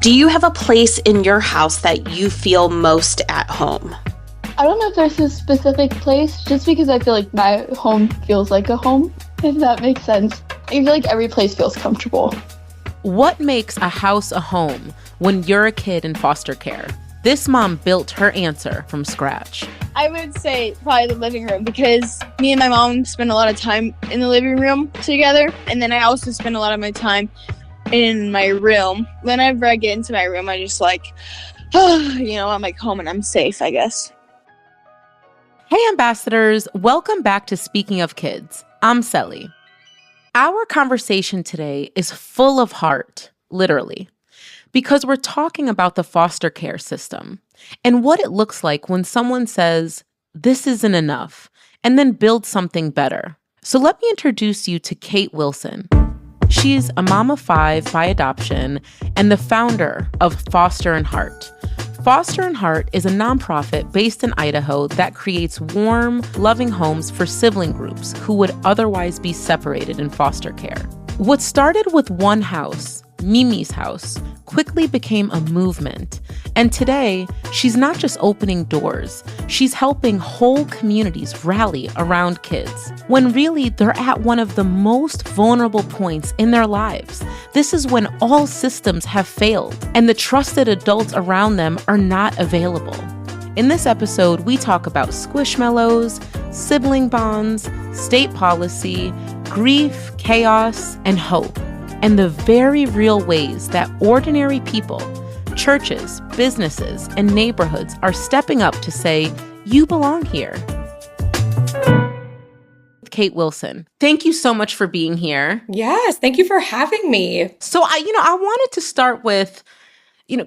Do you have a place in your house that you feel most at home? I don't know if there's a specific place, just because I feel like my home feels like a home, if that makes sense. I feel like every place feels comfortable. What makes a house a home when you're a kid in foster care? This mom built her answer from scratch. I would say probably the living room, because me and my mom spend a lot of time in the living room together. And then I also spend a lot of my time in my room. Whenever I get into my room, I just I'm like home and I'm safe, I guess. Hey, ambassadors, welcome back to Speaking of Kids. I'm Selley. Our conversation today is full of heart, literally, because we're talking about the foster care system and what it looks like when someone says, this isn't enough, and then build something better. So let me introduce you to Kate Wilson. She's a mom of 5 by adoption and the founder of Foster and Heart. Foster and Heart is a nonprofit based in Idaho that creates warm, loving homes for sibling groups who would otherwise be separated in foster care. What started with one house, Mimi's house, quickly became a movement. And today, she's not just opening doors, she's helping whole communities rally around kids, when really they're at one of the most vulnerable points in their lives. This is when all systems have failed and the trusted adults around them are not available. In this episode, we talk about squishmallows, sibling bonds, state policy, grief, chaos, and hope, and the very real ways that ordinary people, churches, businesses, and neighborhoods are stepping up to say, you belong here. Kate Wilson, thank you so much for being here. Yes, thank you for having me. So I wanted to start with,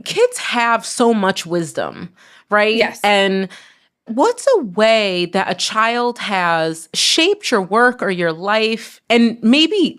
kids have so much wisdom, right? Yes. And what's a way that a child has shaped your work or your life and maybe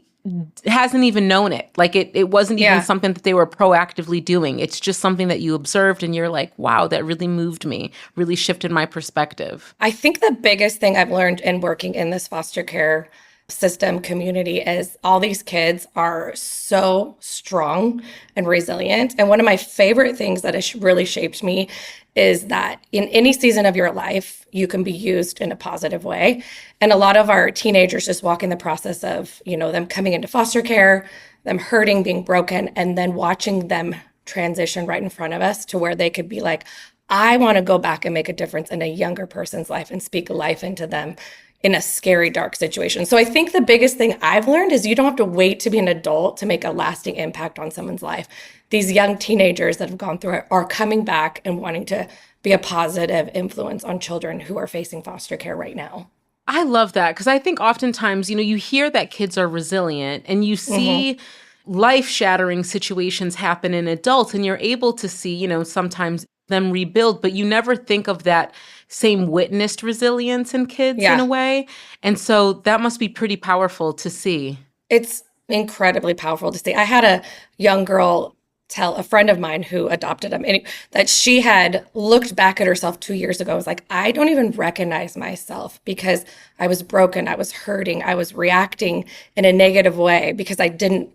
hasn't even known it? Like it wasn't even something that they were proactively doing. It's just something that you observed and you're like, wow, that really moved me, really shifted my perspective. I think the biggest thing I've learned in working in this foster care system community is all these kids are so strong and resilient. And one of my favorite things that has really shaped me is that in any season of your life, you can be used in a positive way. And a lot of our teenagers just walk in the process of, them coming into foster care, them hurting, being broken, and then watching them transition right in front of us to where they could be like, I want to go back and make a difference in a younger person's life and speak life into them in a scary, dark situation. So I think the biggest thing I've learned is you don't have to wait to be an adult to make a lasting impact on someone's life. These young teenagers that have gone through it are coming back and wanting to be a positive influence on children who are facing foster care right now. I love that because I think oftentimes, you hear that kids are resilient and you see life-shattering situations happen in adults and you're able to see, sometimes them rebuild, but you never think of that same witnessed resilience in kids in a way. And so that must be pretty powerful to see. It's incredibly powerful to see. I had a young girl tell a friend of mine who adopted him that she had looked back at herself 2 years ago. I was like, I don't even recognize myself because I was broken. I was hurting. I was reacting in a negative way because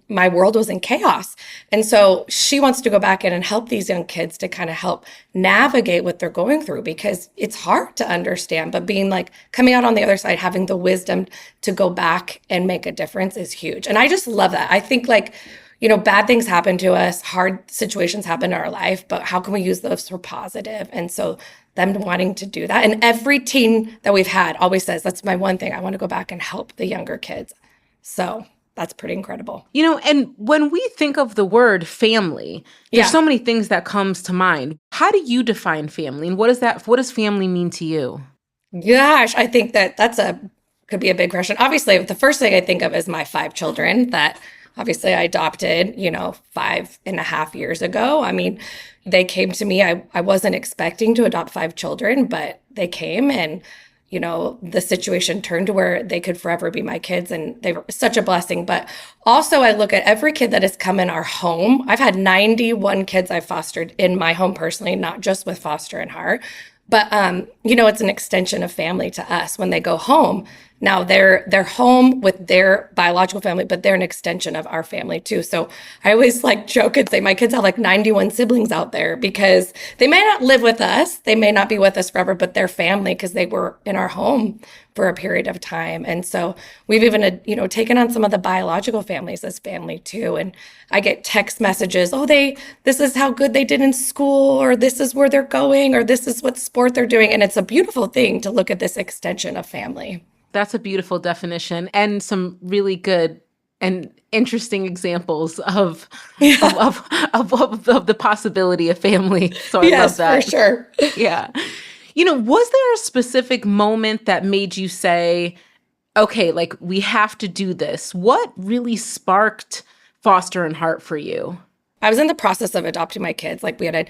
my world was in chaos. And so she wants to go back in and help these young kids to kind of help navigate what they're going through because it's hard to understand, but coming out on the other side, having the wisdom to go back and make a difference is huge. And I just love that. I think bad things happen to us, hard situations happen in our life, but how can we use those for positive? And so them wanting to do that. And every teen that we've had always says, that's my one thing. I want to go back and help the younger kids. So that's pretty incredible. And when we think of the word family, there's so many things that comes to mind. How do you define family? And what does family mean to you? Gosh, I think could be a big question. Obviously, the first thing I think of is my 5 children that obviously I adopted, 5.5 years ago. I mean, they came to me. I wasn't expecting to adopt 5 children, but they came and, the situation turned to where they could forever be my kids. And they were such a blessing. But also I look at every kid that has come in our home. I've had 91 kids I've fostered in my home personally, not just with Foster and Heart. But, it's an extension of family to us when they go home Now they're home with their biological family, but they're an extension of our family too. So I always like joke and say my kids have like 91 siblings out there because they may not live with us. They may not be with us forever, but they're family because they were in our home for a period of time. And so we've even, taken on some of the biological families as family too. And I get text messages, this is how good they did in school, or this is where they're going, or this is what sport they're doing. And it's a beautiful thing to look at this extension of family. That's a beautiful definition and some really good and interesting examples of the possibility of family. So I love that. For sure. Yeah. Was there a specific moment that made you say, okay, like we have to do this? What really sparked Foster and Heart for you? I was in the process of adopting my kids. Like we had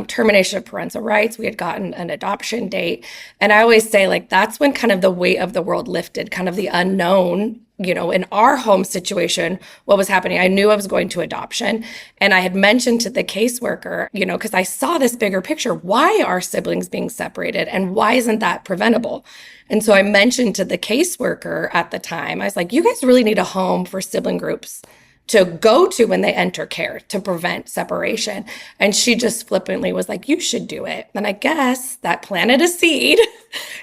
termination of parental rights. We had gotten an adoption date. And I always say, like, that's when kind of the weight of the world lifted, kind of the unknown, in our home situation, what was happening. I knew I was going to adoption. And I had mentioned to the caseworker, because I saw this bigger picture. Why are siblings being separated? And why isn't that preventable? And so I mentioned to the caseworker at the time, I was like, you guys really need a home for sibling groups to go to when they enter care to prevent separation. And she just flippantly was like, you should do it. And I guess that planted a seed.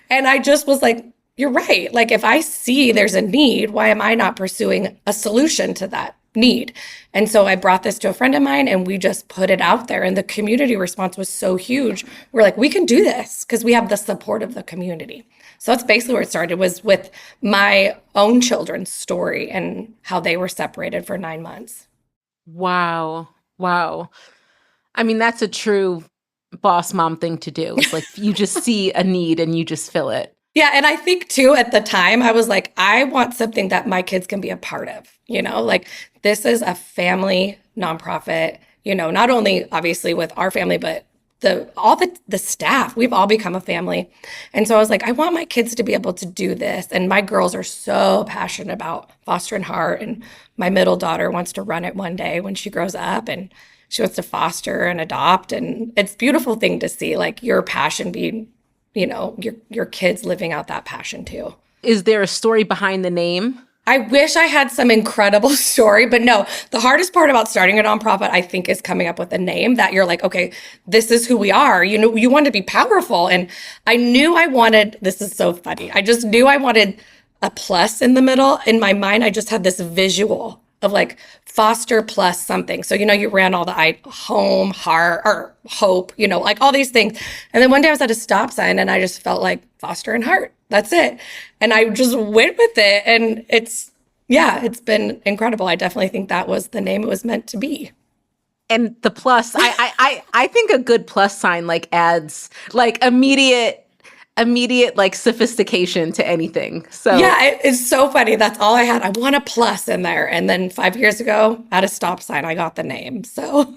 And I just was like, you're right. Like if I see there's a need, why am I not pursuing a solution to that need? And so I brought this to a friend of mine and we just put it out there. And the community response was so huge. We're like, we can do this because we have the support of the community. So that's basically where it started, was with my own children's story and how they were separated for 9 months. Wow. I mean, that's a true boss mom thing to do. It's like you just see a need and you just fill it. Yeah. And I think too, at the time, I was like, I want something that my kids can be a part of, like this is a family nonprofit, not only obviously with our family, but all the staff, we've all become a family. And so I was like, I want my kids to be able to do this. And my girls are so passionate about Foster and Heart. And my middle daughter wants to run it one day when she grows up, and she wants to foster and adopt. And it's a beautiful thing to see, like your passion being, your kids living out that passion too. Is there a story behind the name? I wish I had some incredible story, but no, the hardest part about starting a nonprofit, I think, is coming up with a name that you're like, okay, this is who we are. You want to be powerful. And I knew I wanted, this is so funny. I just knew I wanted a plus in the middle. In my mind, I just had this visual of like foster plus something. So, you ran all the home, heart, or hope, like all these things. And then one day I was at a stop sign and I just felt like Foster and Heart. That's it. And I just went with it. And it's been incredible. I definitely think that was the name it was meant to be. And the plus, I think a good plus sign like adds like immediate like sophistication to anything. So yeah, it's so funny. That's all I had. I want a plus in there. And then 5 years ago at a stop sign, I got the name. So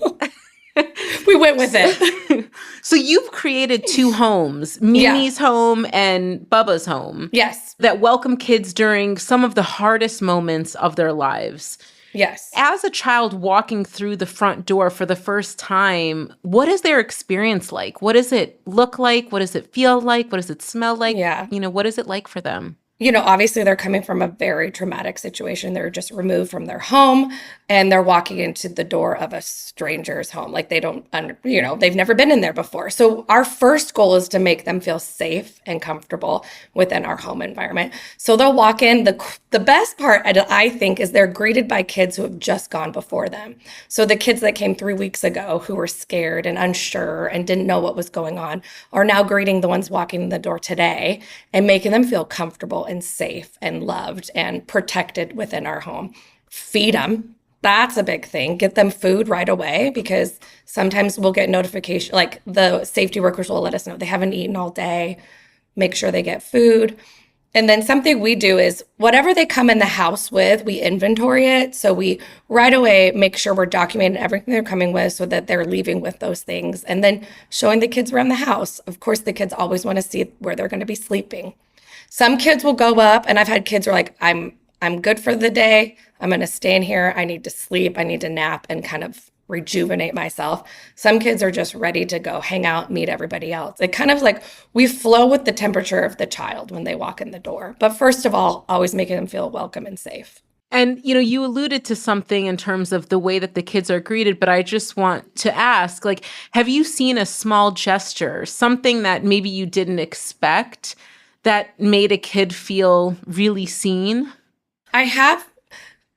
we went with it. So you've created 2 homes, Mimi's home and Bubba's home. Yes. That welcome kids during some of the hardest moments of their lives. Yes. As a child walking through the front door for the first time, what is their experience like? What does it look like? What does it feel like? What does it smell like? Yeah. What is it like for them? Obviously they're coming from a very traumatic situation. They're just removed from their home and they're walking into the door of a stranger's home. Like they don't, they've never been in there before. So our first goal is to make them feel safe and comfortable within our home environment. So they'll walk in. The best part, I think, is they're greeted by kids who have just gone before them. So the kids that came 3 weeks ago who were scared and unsure and didn't know what was going on are now greeting the ones walking in the door today and making them feel comfortable and safe and loved and protected within our home. Feed them. That's a big thing. Get them food right away, because sometimes we'll get notification, like the safety workers will let us know they haven't eaten all day. Make sure they get food. And then something we do is whatever they come in the house with, we inventory it. So we right away make sure we're documenting everything they're coming with so that they're leaving with those things. And then showing the kids around the house. Of course, the kids always want to see where they're going to be sleeping. Some kids will go up, and I've had kids who are like, I'm good for the day. I'm going to stay in here. I need to sleep. I need to nap and kind of rejuvenate myself. Some kids are just ready to go hang out, meet everybody else. It kind of like we flow with the temperature of the child when they walk in the door. But first of all, always making them feel welcome and safe. And, you alluded to something in terms of the way that the kids are greeted, but I just want to ask, like, have you seen a small gesture, something that maybe you didn't expect that made a kid feel really seen? I have,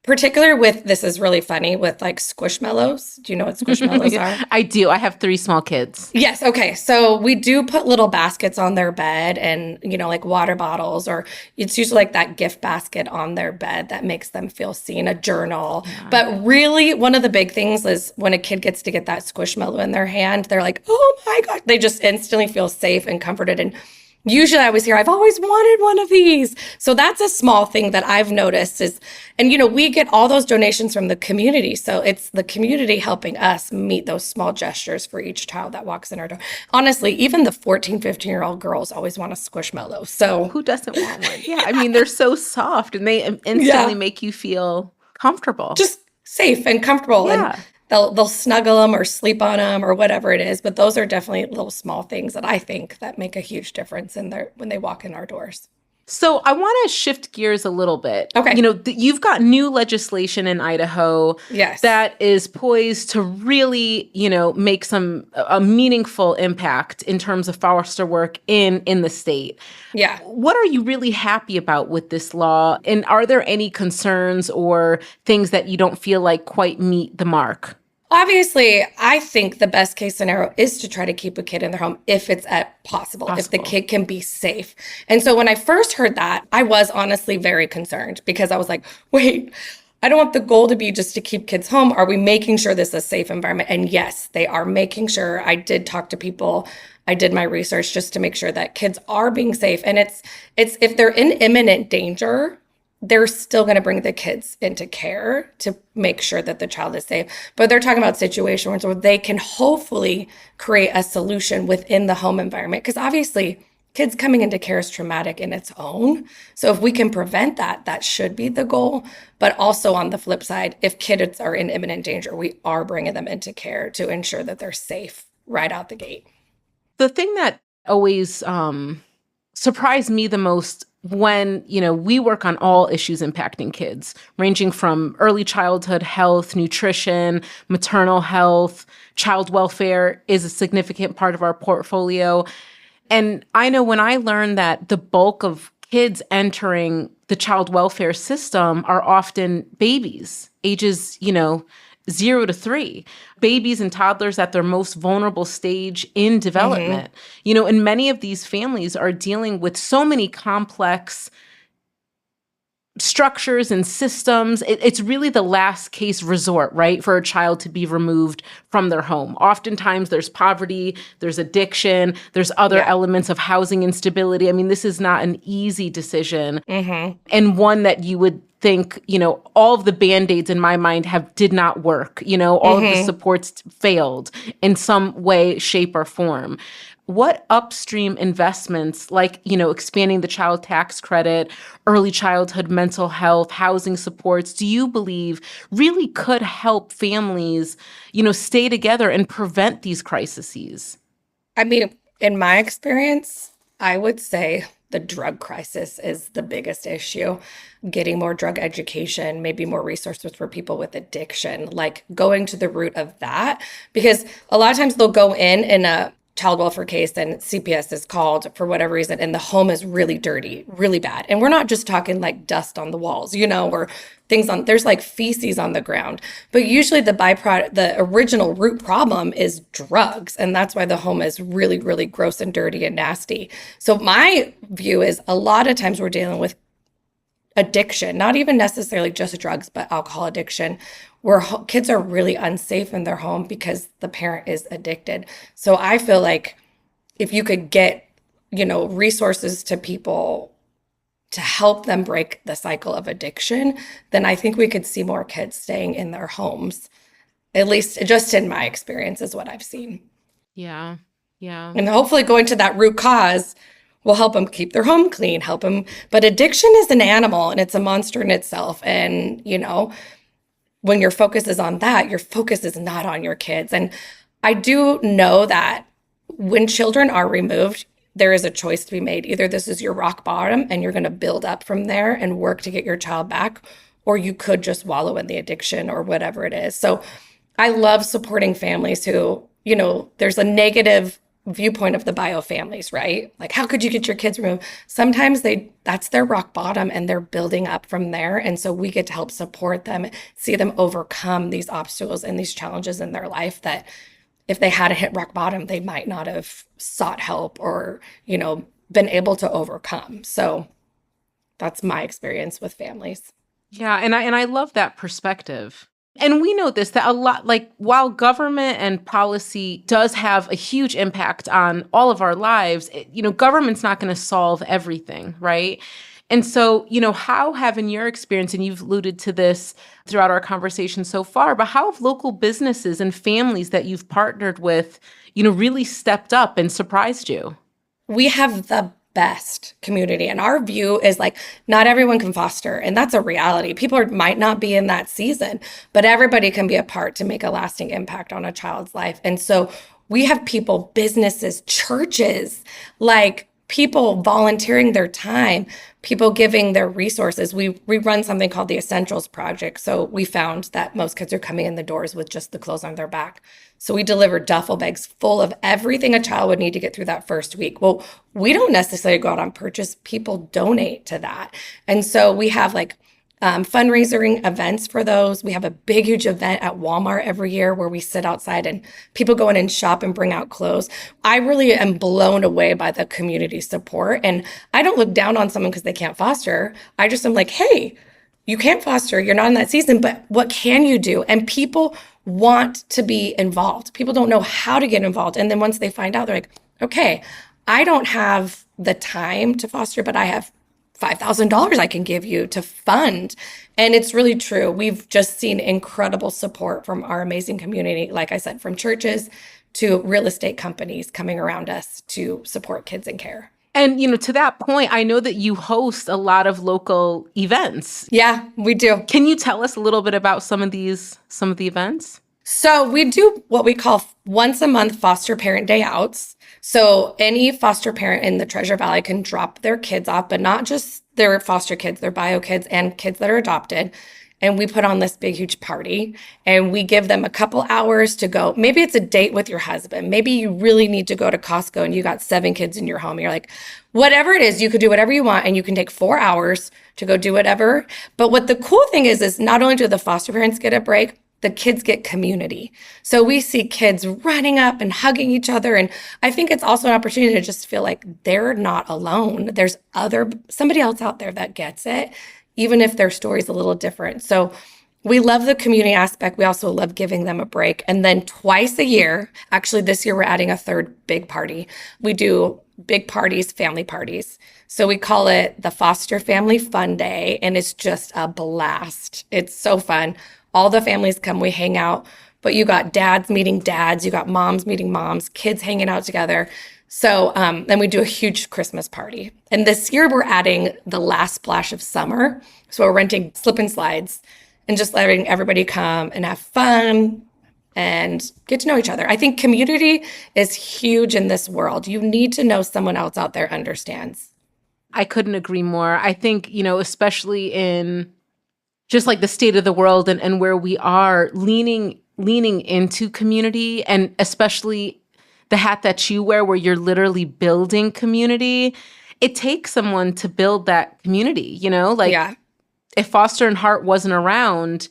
particularly with, this is really funny, with like squishmallows. Do you know what squishmallows are? I do. I have 3 small kids. Yes. Okay. So we do put little baskets on their bed and, like water bottles, or it's usually like that gift basket on their bed that makes them feel seen, a journal. Yeah. But really, one of the big things is when a kid gets to get that squishmallow in their hand, they're like, oh my God, they just instantly feel safe and comforted. And usually I was here, I've always wanted one of these. So that's a small thing that I've noticed is, and we get all those donations from the community. So it's the community helping us meet those small gestures for each child that walks in our door. Honestly, even the 14, 15-year-old girls always want a squishmallow. So who doesn't want one? Yeah. I mean, they're so soft and they instantly make you feel comfortable. Just safe and comfortable. Yeah. And they'll snuggle them or sleep on them or whatever it is. But those are definitely little small things that I think that make a huge difference when they walk in our doors. So I want to shift gears a little bit. Okay. You've got new legislation in Idaho that is poised to really, make a meaningful impact in terms of foster work in the state. Yeah. What are you really happy about with this law? And are there any concerns or things that you don't feel like quite meet the mark? Obviously, I think the best case scenario is to try to keep a kid in their home if it's possible, if the kid can be safe. And so when I first heard that, I was honestly very concerned because I was like, wait, I don't want the goal to be just to keep kids home. Are we making sure this is a safe environment? And yes, they are making sure. I did talk to people. I did my research just to make sure that kids are being safe. And it's if they're in imminent danger, they're still going to bring the kids into care to make sure that the child is safe. But they're talking about situations where they can hopefully create a solution within the home environment. Because obviously, kids coming into care is traumatic in its own. So if we can prevent that, that should be the goal. But also on the flip side, if kids are in imminent danger, we are bringing them into care to ensure that they're safe right out the gate. The thing that always surprised me the most when, we work on all issues impacting kids, ranging from early childhood health, nutrition, maternal health, child welfare is a significant part of our portfolio. And I know when I learned that the bulk of kids entering the child welfare system are often babies, ages, 0 to 3, babies and toddlers at their most vulnerable stage in development. And many of these families are dealing with so many complex structures and systems. It's really the last case resort, right, for a child to be removed from their home. Oftentimes there's poverty, there's addiction, there's other elements of housing instability. I mean, this is not an easy decision and one that you would think, all of the Band-Aids in my mind did not work. All of the supports failed in some way, shape, or form. What upstream investments like, expanding the child tax credit, early childhood mental health, housing supports, do you believe really could help families, stay together and prevent these crises? I mean, in my experience, I would say the drug crisis is the biggest issue. Getting more drug education, maybe more resources for people with addiction, like going to the root of that. Because a lot of times they'll go in a child welfare case and CPS is called for whatever reason, and the home is really dirty, really bad. And we're not just talking like dust on the walls, or there's like feces on the ground. But usually the byproduct, the original root problem is drugs. And that's why the home is really, really gross and dirty and nasty. So my view is a lot of times we're dealing with addiction, not even necessarily just drugs, but alcohol addiction, where kids are really unsafe in their home because the parent is addicted. So I feel like if you could get, resources to people to help them break the cycle of addiction, then I think we could see more kids staying in their homes. At least just in my experience is what I've seen. Yeah. Yeah. And hopefully going to that root cause will help them keep their home clean, help them. But addiction is an animal and it's a monster in itself. And, when your focus is on that, your focus is not on your kids. And I do know that when children are removed, there is a choice to be made. Either this is your rock bottom and you're going to build up from there and work to get your child back, or you could just wallow in the addiction or whatever it is. So I love supporting families who, there's a negative viewpoint of the bio families, right? Like, how could you get your kids removed? Sometimes that's their rock bottom and they're building up from there. And so we get to help support them, see them overcome these obstacles and these challenges in their life that if they had hit rock bottom, they might not have sought help or, been able to overcome. So that's my experience with families. Yeah, and I love that perspective. And we know this, that a lot, like while government and policy does have a huge impact on all of our lives, government's not going to solve everything, right? And so, how have, in your experience, and you've alluded to this throughout our conversation so far, but how have local businesses and families that you've partnered with, really stepped up and surprised you? We have the best community. And our view is like, not everyone can foster. And that's a reality. People might not be in that season, but everybody can be a part to make a lasting impact on a child's life. And so we have people, businesses, churches, like people volunteering their time, people giving their resources. We run something called the Essentials Project. So we found that most kids are coming in the doors with just the clothes on their back. So we deliver duffel bags full of everything a child would need to get through that first week. Well, we don't necessarily go out on purchase. People donate to that. And so we have fundraising events for those. We have a big, huge event at Walmart every year where we sit outside and people go in and shop and bring out clothes. I really am blown away by the community support. And I don't look down on someone because they can't foster. I just am like, hey, you can't foster. You're not in that season, but what can you do? And people want to be involved. People don't know how to get involved. And then once they find out, they're like, okay, I don't have the time to foster, but I have $5,000 I can give you to fund. And it's really true. We've just seen incredible support from our amazing community. Like I said, from churches to real estate companies coming around us to support kids in care. And, to that point, I know that you host a lot of local events. Yeah, we do. Can you tell us a little bit about some of the events? So we do what we call once a month foster parent day outs. So any foster parent in the Treasure Valley can drop their kids off, but not just their foster kids, their bio kids and kids that are adopted. And we put on this big, huge party and we give them a couple hours to go. Maybe it's a date with your husband. Maybe you really need to go to Costco and you got 7 kids in your home. You're like, whatever it is, you could do whatever you want and you can take 4 hours to go do whatever. But what the cool thing is not only do the foster parents get a break, the kids get community. So we see kids running up and hugging each other. And I think it's also an opportunity to just feel like they're not alone. There's somebody else out there that gets it, even if their story's a little different. So we love the community aspect. We also love giving them a break. And then twice a year, actually this year we're adding a third big party. We do big parties, family parties. So we call it the Foster Family Fun Day. And it's just a blast. It's so fun. All the families come, we hang out, but you got dads meeting dads, you got moms meeting moms, kids hanging out together. So then we do a huge Christmas party. And this year we're adding the last splash of summer. So we're renting slip and slides and just letting everybody come and have fun and get to know each other. I think community is huge in this world. You need to know someone else out there understands. I couldn't agree more. I think, especially in just like the state of the world and where we are leaning into community, and especially the hat that you wear where you're literally building community, it takes someone to build that community, Yeah. If Foster and Hart wasn't around,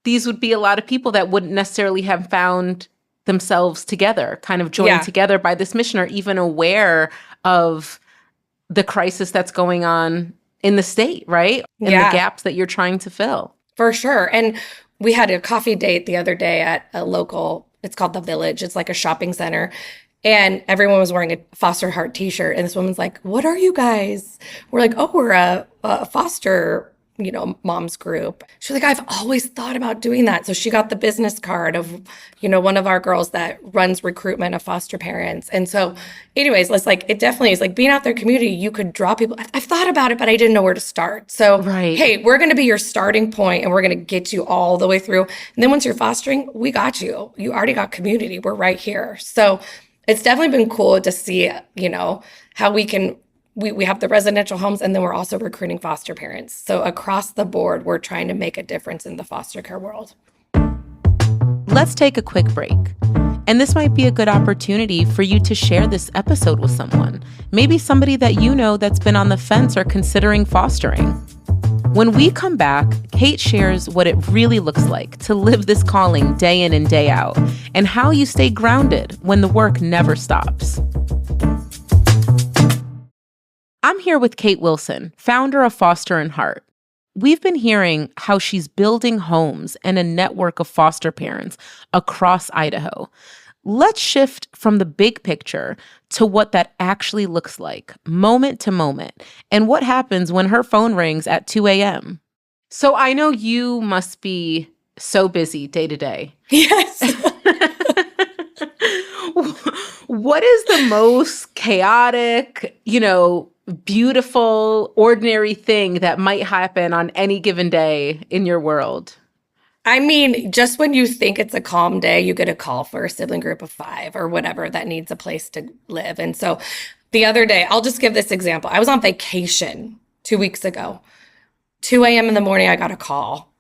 these would be a lot of people that wouldn't necessarily have found themselves together, kind of joined together by this mission, or even aware of the crisis that's going on in the state, right? And the gaps that you're trying to fill. For sure. And we had a coffee date the other day at a local, it's called The Village. It's like a shopping center. And everyone was wearing a Foster Heart t-shirt. And this woman's like, what are you guys? We're like, oh, we're a foster mom's group. She was like, I've always thought about doing that. So she got the business card of, one of our girls that runs recruitment of foster parents. And so anyways, it definitely is like being out there community, you could draw people. I've thought about it, but I didn't know where to start. So, Hey, we're going to be your starting point and we're going to get you all the way through. And then once you're fostering, we got you. You already got community. We're right here. So it's definitely been cool to see, how we have the residential homes, and then we're also recruiting foster parents. So across the board, we're trying to make a difference in the foster care world. Let's take a quick break. And this might be a good opportunity for you to share this episode with someone. Maybe somebody that you know that's been on the fence or considering fostering. When we come back, Kate shares what it really looks like to live this calling day in and day out, and how you stay grounded when the work never stops. I'm here with Kate Wilson, founder of Foster and Heart. We've been hearing how she's building homes and a network of foster parents across Idaho. Let's shift from the big picture to what that actually looks like, moment to moment, and what happens when her phone rings at 2 a.m. So I know you must be so busy day to day. Yes. What is the most chaotic, beautiful, ordinary thing that might happen on any given day in your world? I mean, just when you think it's a calm day, you get a call for a sibling group of 5 or whatever that needs a place to live. And so the other day, I'll just give this example. I was on vacation 2 weeks ago. 2 a.m. in the morning, I got a call.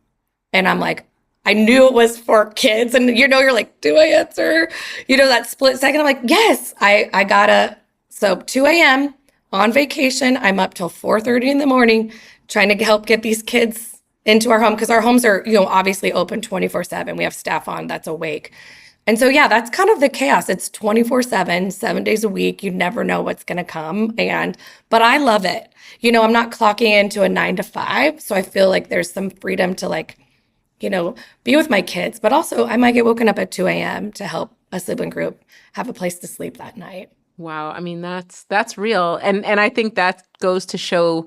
And I'm like, I knew it was for kids. And you're like, do I answer? That split second, I'm like, yes, I gotta. So 2 a.m. on vacation, I'm up till 4:30 in the morning trying to help get these kids into our home, because our homes are, obviously open 24/7. We have staff on that's awake. And so, yeah, that's kind of the chaos. It's 24/7, 7 days a week. You never know what's going to come. But I love it. I'm not clocking into a 9 to 5. So I feel like there's some freedom to be with my kids. But also I might get woken up at 2 a.m. to help a sibling group have a place to sleep that night. Wow. I mean, that's real. And I think that goes to show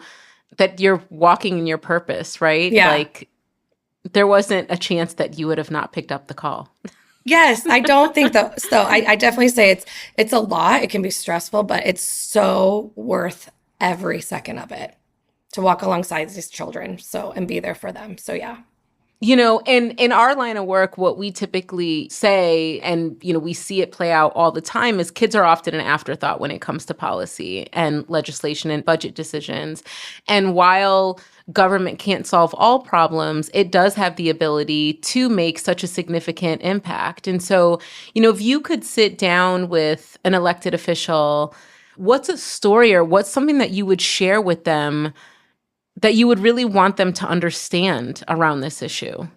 that you're walking in your purpose, right? Yeah. Like there wasn't a chance that you would have not picked up the call. Yes, I don't think that. So I definitely say it's a lot. It can be stressful, but it's so worth every second of it to walk alongside these children and be there for them. So yeah. In our line of work, what we typically say, and, we see it play out all the time, is kids are often an afterthought when it comes to policy and legislation and budget decisions. And while government can't solve all problems, it does have the ability to make such a significant impact. And so, if you could sit down with an elected official, what's a story or what's something that you would share with them that you would really want them to understand around this issue?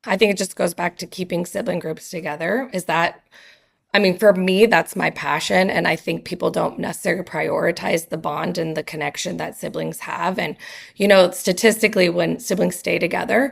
I think it just goes back to keeping sibling groups together. For me, that's my passion. And I think people don't necessarily prioritize the bond and the connection that siblings have. And, statistically, when siblings stay together,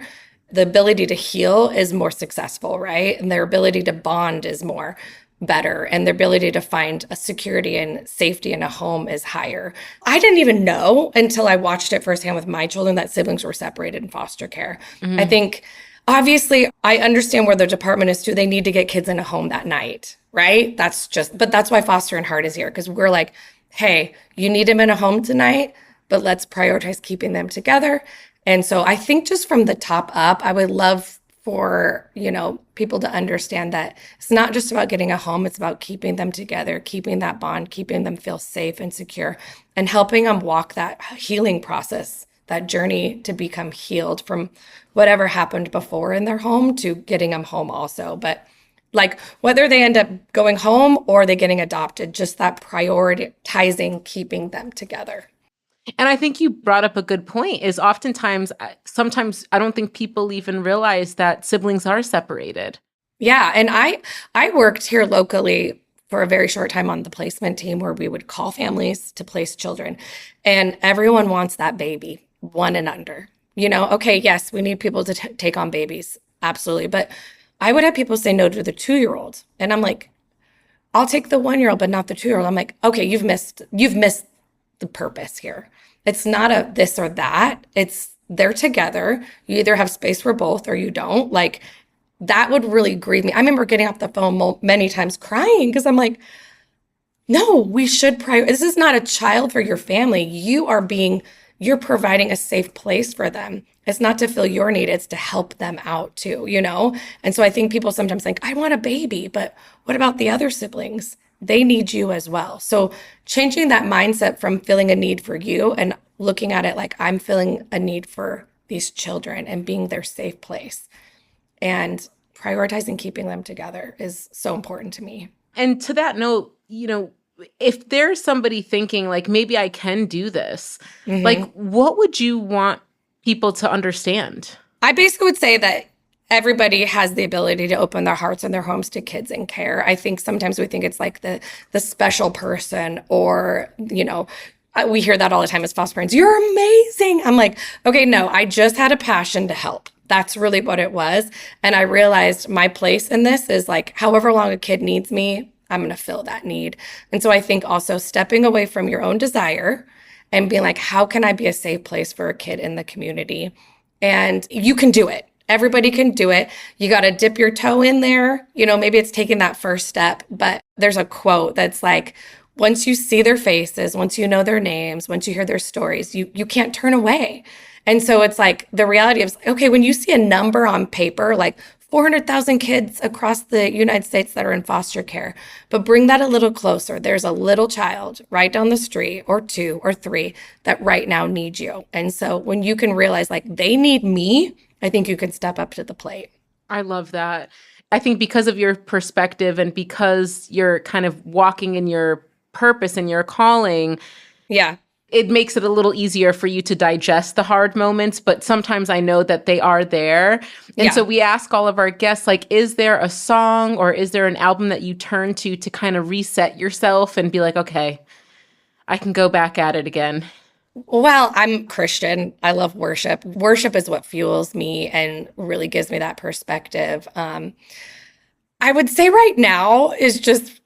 the ability to heal is more successful, right? And their ability to bond is more better, and their ability to find a security and safety in a home is higher. I didn't even know until I watched it firsthand with my children that siblings were separated in foster care. Mm-hmm. I think, obviously, I understand where the department is too. They need to get kids in a home that night, right? But that's why Foster and Heart is here, because we're like, hey, you need them in a home tonight, but let's prioritize keeping them together. And so I think just from the top up, I would love for, people to understand that it's not just about getting a home, it's about keeping them together, keeping that bond, keeping them feel safe and secure, and helping them walk that healing process, that journey to become healed from whatever happened before in their home to getting them home also. But whether they end up going home or they getting adopted, just that prioritizing keeping them together. And I think you brought up a good point, is sometimes I don't think people even realize that siblings are separated. Yeah. And I worked here locally for a very short time on the placement team where we would call families to place children. And everyone wants that baby, 1 and under. Okay, yes, we need people to take on babies. Absolutely. But I would have people say no to the 2-year-old. And I'm like, I'll take the 1-year-old, but not the 2-year-old. I'm like, okay, you've missed the purpose here. It's not a this or that. It's they're together. You either have space for both or you don't. Like, that would really grieve me. I remember getting off the phone many times crying because I'm like, no, we should this is not a child for your family. You're providing a safe place for them. It's not to fill your need, it's to help them out too, you know? And so I think people sometimes think, I want a baby, but what about the other siblings? They need you as well. So changing that mindset from feeling a need for you and looking at it like I'm feeling a need for these children and being their safe place and prioritizing keeping them together is so important to me. And to that note, you know, if there's somebody thinking like, maybe I can do this, like, what would you want people to understand? I basically would say that everybody has the ability to open their hearts and their homes to kids in care. I think sometimes we think it's like the special person, or, you know, we hear that all the time as foster parents. You're amazing. I'm like, okay, no, I just had a passion to help. That's really what it was. And I realized my place in this is like, however long a kid needs me, I'm going to fill that need. And so I think also stepping away from your own desire and being like, how can I be a safe place for a kid in the community? And you can do it. Everybody can do it. You got to dip your toe in there. You know, maybe it's taking that first step, but there's a quote that's like, once you see their faces, once you know their names, once you hear their stories, you can't turn away. And so it's like the reality of, okay, when you see a number on paper, like 400,000 kids across the United States that are in foster care, but bring that a little closer. There's a little child right down the street, or 2 or 3, that right now need you. And so when you can realize like they need me, I think you can step up to the plate. I love that. I think because of your perspective and because you're kind of walking in your purpose and your calling, it makes it a little easier for you to digest the hard moments, but sometimes I know that they are there. And so we ask all of our guests, like, is there a song or is there an album that you turn to kind of reset yourself and be like, okay, I can go back at it again? Well, I'm Christian. I love worship. Worship is what fuels me and really gives me that perspective. I would say right now is just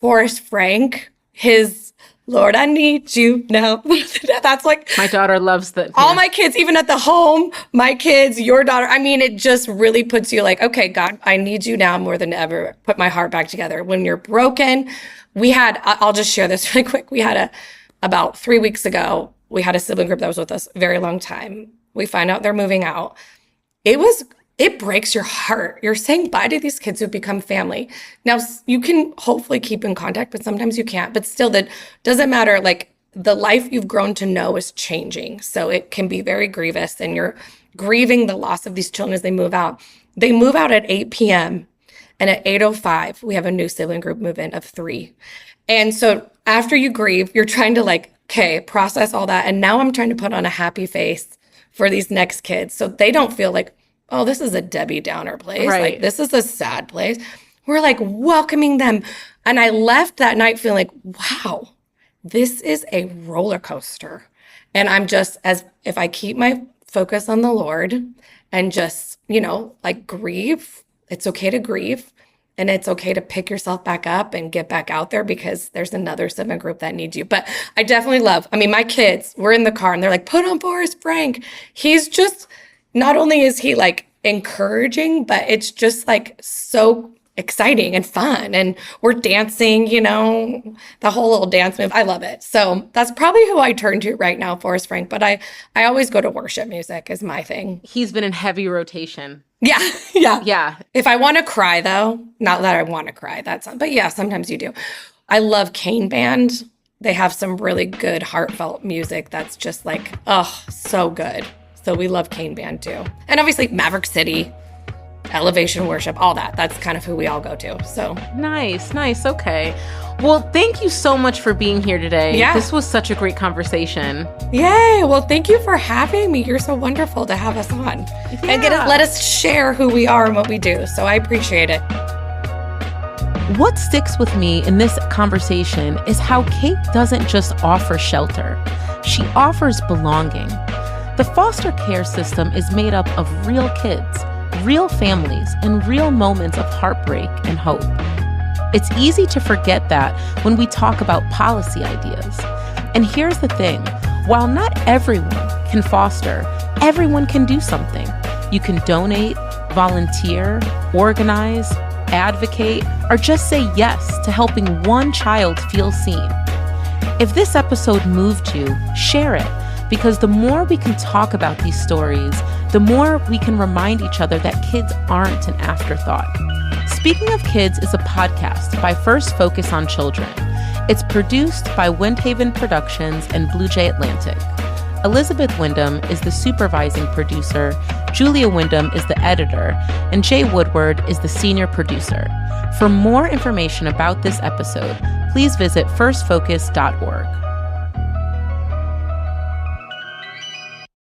Forrest Frank, his Lord, I need you now. That's like, my daughter loves that. All my kids, even at the home, my kids, your daughter. I mean, it just really puts you like, okay, God, I need you now more than ever. Put my heart back together. When you're broken, I'll just share this really quick. We had about 3 weeks ago, we had a sibling group that was with us a very long time. We find out they're moving out. It breaks your heart. You're saying bye to these kids who become family. Now, you can hopefully keep in contact, but sometimes you can't. But still, that doesn't matter. Like, the life you've grown to know is changing. So it can be very grievous, and you're grieving the loss of these children as they move out. They move out at 8 p.m. And at 8:05, we have a new sibling group move in of 3. And so after you grieve, you're trying to like, okay, process all that. And now I'm trying to put on a happy face for these next kids so they don't feel like, oh, this is a Debbie Downer place. Right. Like, this is a sad place. We're like welcoming them. And I left that night feeling like, wow, this is a roller coaster. And I'm just, as if I keep my focus on the Lord and just, you know, like grieve, it's okay to grieve. And it's okay to pick yourself back up and get back out there because there's another sibling group that needs you. But I definitely my kids, we're in the car and they're like, put on Forrest Frank. He's just, not only is he like encouraging, but it's just like so exciting and fun. And we're dancing, you know, the whole little dance move. I love it. So that's probably who I turn to right now, Forrest Frank. But I always go to worship music is my thing. He's been in heavy rotation. Yeah. If I want to cry, though, not that I want to cry, but yeah, sometimes you do. I love Cane Band. They have some really good heartfelt music that's just like, oh, so good. So we love Cane Band too. And obviously Maverick City, Elevation Worship, all that. That's kind of who we all go to. So nice. Okay. Well, thank you so much for being here today. Yeah. This was such a great conversation. Yay. Well, thank you for having me. You're so wonderful to have us on. Yeah. And let us share who we are and what we do. So I appreciate it. What sticks with me in this conversation is how Kate doesn't just offer shelter. She offers belonging. The foster care system is made up of real kids, real families, and real moments of heartbreak and hope. It's easy to forget that when we talk about policy ideas. And here's the thing, while not everyone can foster, everyone can do something. You can donate, volunteer, organize, advocate, or just say yes to helping one child feel seen. If this episode moved you, share it, because the more we can talk about these stories, the more we can remind each other that kids aren't an afterthought. Speaking of Kids is a podcast by First Focus on Children. It's produced by Windhaven Productions and Blue Jay Atlantic. Elizabeth Wyndham is the supervising producer, Julia Wyndham is the editor, and Jay Woodward is the senior producer. For more information about this episode, please visit firstfocus.org.